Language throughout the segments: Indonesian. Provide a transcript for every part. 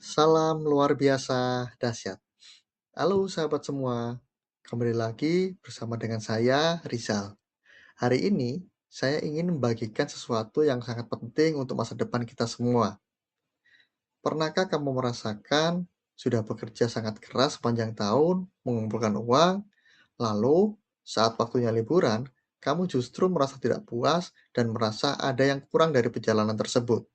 Salam luar biasa dahsyat. Halo sahabat semua, kembali lagi bersama dengan saya Rizal. Hari ini saya ingin membagikan sesuatu yang sangat penting untuk masa depan kita semua. Pernahkah kamu merasakan sudah bekerja sangat keras sepanjang tahun, mengumpulkan uang, lalu saat waktunya liburan, kamu justru merasa tidak puas dan merasa ada yang kurang dari perjalanan tersebut?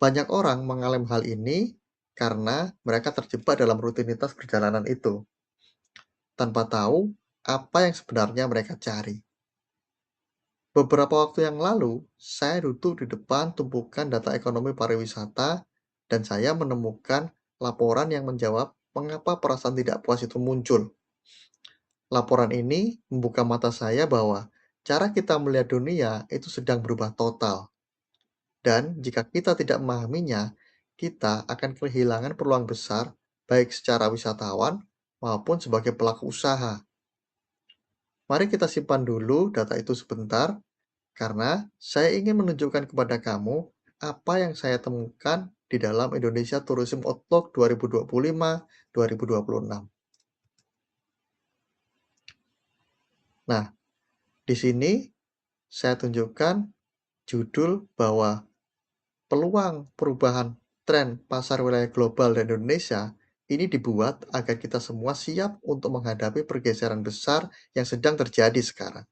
Banyak orang mengalami hal ini karena mereka terjebak dalam rutinitas perjalanan itu, tanpa tahu apa yang sebenarnya mereka cari. Beberapa waktu yang lalu, saya duduk di depan tumpukan data ekonomi pariwisata dan saya menemukan laporan yang menjawab mengapa perasaan tidak puas itu muncul. Laporan ini membuka mata saya bahwa cara kita melihat dunia itu sedang berubah total. Dan jika kita tidak memahaminya, kita akan kehilangan peluang besar baik secara wisatawan maupun sebagai pelaku usaha. Mari kita simpan dulu data itu sebentar, karena saya ingin menunjukkan kepada kamu apa yang saya temukan di dalam Indonesia Tourism Outlook 2025-2026. Nah, di sini saya tunjukkan judul bahwa peluang perubahan tren pasar wilayah global dan Indonesia ini dibuat agar kita semua siap untuk menghadapi pergeseran besar yang sedang terjadi sekarang.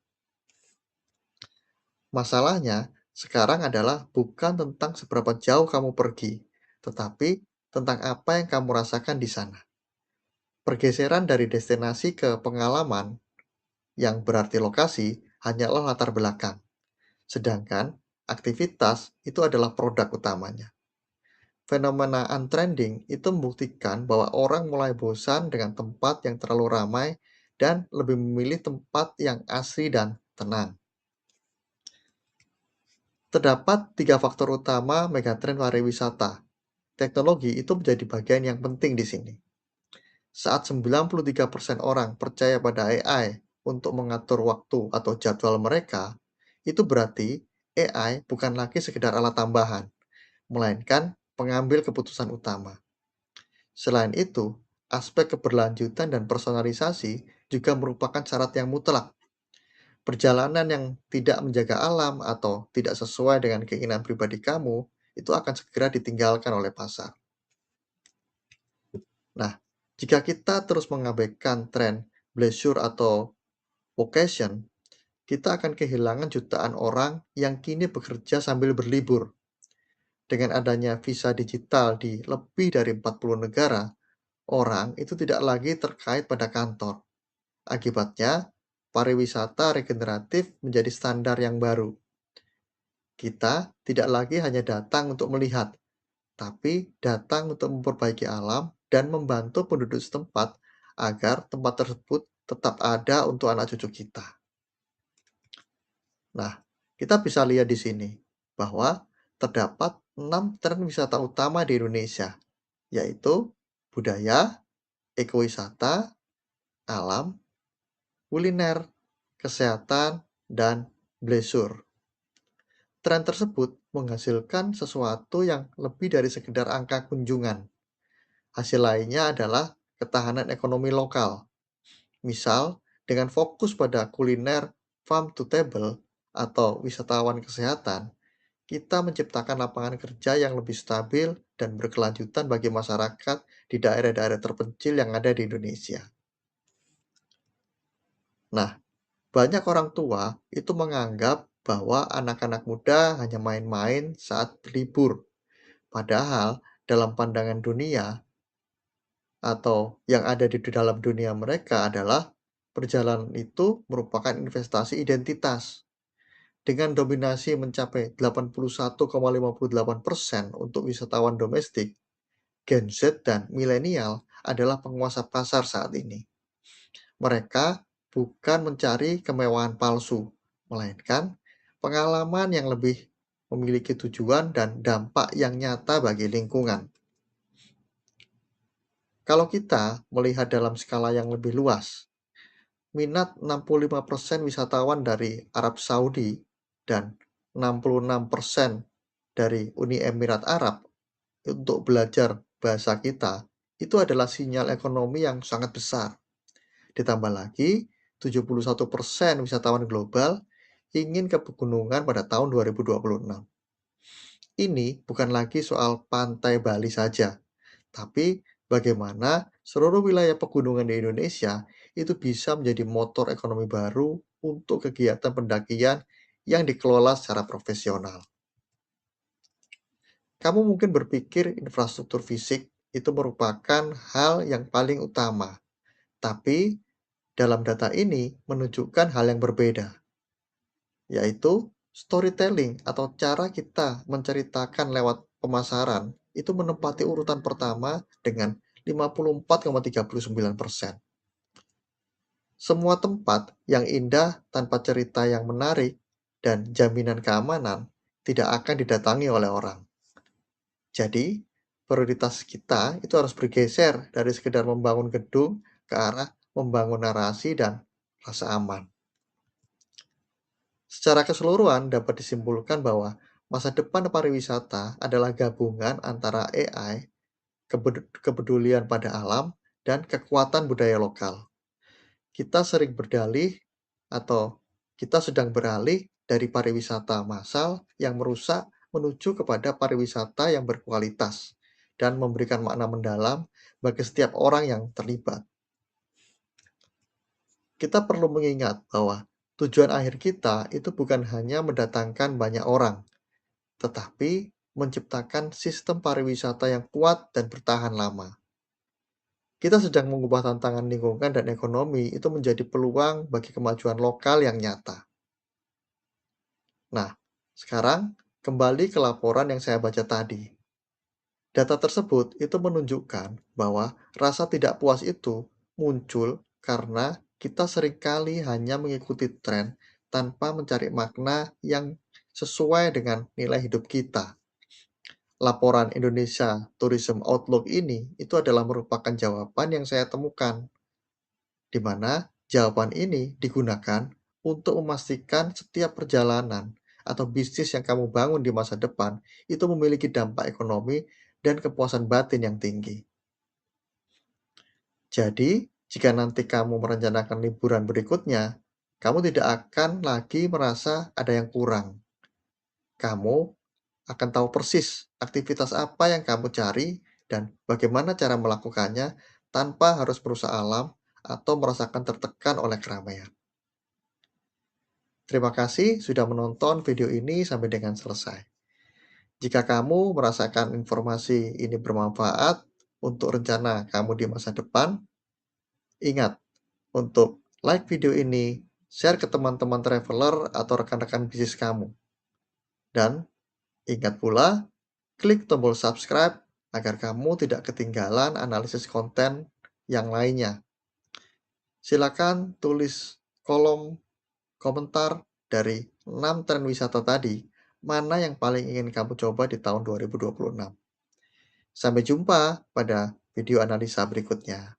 Masalahnya sekarang adalah bukan tentang seberapa jauh kamu pergi, tetapi tentang apa yang kamu rasakan di sana. Pergeseran dari destinasi ke pengalaman yang berarti lokasi hanyalah latar belakang, sedangkan aktivitas itu adalah produk utamanya. Fenomena untrending itu membuktikan bahwa orang mulai bosan dengan tempat yang terlalu ramai dan lebih memilih tempat yang asri dan tenang. Terdapat tiga faktor utama megatrend pariwisata. Teknologi itu menjadi bagian yang penting di sini. Saat 93% orang percaya pada AI untuk mengatur waktu atau jadwal mereka, itu berarti AI bukan lagi sekedar alat tambahan, melainkan pengambil keputusan utama. Selain itu, aspek keberlanjutan dan personalisasi juga merupakan syarat yang mutlak. Perjalanan yang tidak menjaga alam atau tidak sesuai dengan keinginan pribadi kamu itu akan segera ditinggalkan oleh pasar. Nah, jika kita terus mengabaikan tren leisure atau vacation, kita akan kehilangan jutaan orang yang kini bekerja sambil berlibur. Dengan adanya visa digital di lebih dari 40 negara, orang itu tidak lagi terkait pada kantor. Akibatnya, pariwisata regeneratif menjadi standar yang baru. Kita tidak lagi hanya datang untuk melihat, tapi datang untuk memperbaiki alam dan membantu penduduk setempat agar tempat tersebut tetap ada untuk anak cucu kita. Nah, kita bisa lihat di sini bahwa terdapat 6 tren wisata utama di Indonesia, yaitu budaya, ekowisata, alam, kuliner, kesehatan, dan leisure. Tren tersebut menghasilkan sesuatu yang lebih dari sekedar angka kunjungan. Hasil lainnya adalah ketahanan ekonomi lokal. Misal, dengan fokus pada kuliner farm to table atau wisatawan kesehatan, kita menciptakan lapangan kerja yang lebih stabil dan berkelanjutan bagi masyarakat di daerah-daerah terpencil yang ada di Indonesia. Nah, banyak orang tua itu menganggap bahwa anak-anak muda hanya main-main saat berlibur. Padahal dalam pandangan dunia atau yang ada di dalam dunia mereka adalah perjalanan itu merupakan investasi identitas. Dengan dominasi mencapai 81,58% untuk wisatawan domestik, Gen Z dan milenial adalah penguasa pasar saat ini. Mereka bukan mencari kemewahan palsu, melainkan pengalaman yang lebih memiliki tujuan dan dampak yang nyata bagi lingkungan. Kalau kita melihat dalam skala yang lebih luas, minat 65% wisatawan dari Arab Saudi dan 66% dari Uni Emirat Arab untuk belajar bahasa kita, itu adalah sinyal ekonomi yang sangat besar. Ditambah lagi, 71% wisatawan global ingin ke pegunungan pada tahun 2026. Ini bukan lagi soal pantai Bali saja, tapi bagaimana seluruh wilayah pegunungan di Indonesia itu bisa menjadi motor ekonomi baru untuk kegiatan pendakian yang dikelola secara profesional. Kamu mungkin berpikir infrastruktur fisik itu merupakan hal yang paling utama, tapi dalam data ini menunjukkan hal yang berbeda, yaitu storytelling atau cara kita menceritakan lewat pemasaran itu menempati urutan pertama dengan 54,39%. Semua tempat yang indah tanpa cerita yang menarik dan jaminan keamanan tidak akan didatangi oleh orang. Jadi, prioritas kita itu harus bergeser dari sekedar membangun gedung ke arah membangun narasi dan rasa aman. Secara keseluruhan dapat disimpulkan bahwa masa depan pariwisata adalah gabungan antara AI, kepedulian pada alam, dan kekuatan budaya lokal. Kita sering berdalih atau kita sedang beralih dari pariwisata massal yang merusak menuju kepada pariwisata yang berkualitas dan memberikan makna mendalam bagi setiap orang yang terlibat. Kita perlu mengingat bahwa tujuan akhir kita itu bukan hanya mendatangkan banyak orang, tetapi menciptakan sistem pariwisata yang kuat dan bertahan lama. Kita sedang mengubah tantangan lingkungan dan ekonomi itu menjadi peluang bagi kemajuan lokal yang nyata. Nah, sekarang kembali ke laporan yang saya baca tadi. Data tersebut itu menunjukkan bahwa rasa tidak puas itu muncul karena kita seringkali hanya mengikuti tren tanpa mencari makna yang sesuai dengan nilai hidup kita. Laporan Indonesia Tourism Outlook ini itu adalah merupakan jawaban yang saya temukan, di mana jawaban ini digunakan untuk memastikan setiap perjalanan atau bisnis yang kamu bangun di masa depan itu memiliki dampak ekonomi dan kepuasan batin yang tinggi. Jadi, jika nanti kamu merencanakan liburan berikutnya, kamu tidak akan lagi merasa ada yang kurang. Kamu akan tahu persis aktivitas apa yang kamu cari dan bagaimana cara melakukannya tanpa harus merusak alam atau merasakan tertekan oleh keramaian. Terima kasih sudah menonton video ini sampai dengan selesai. Jika kamu merasakan informasi ini bermanfaat untuk rencana kamu di masa depan, ingat untuk like video ini, share ke teman-teman traveler atau rekan-rekan bisnis kamu. Dan ingat pula, klik tombol subscribe agar kamu tidak ketinggalan analisis konten yang lainnya. Silakan tulis kolom komentar dari 6 tren wisata tadi, mana yang paling ingin kamu coba di tahun 2026. Sampai jumpa pada video analisa berikutnya.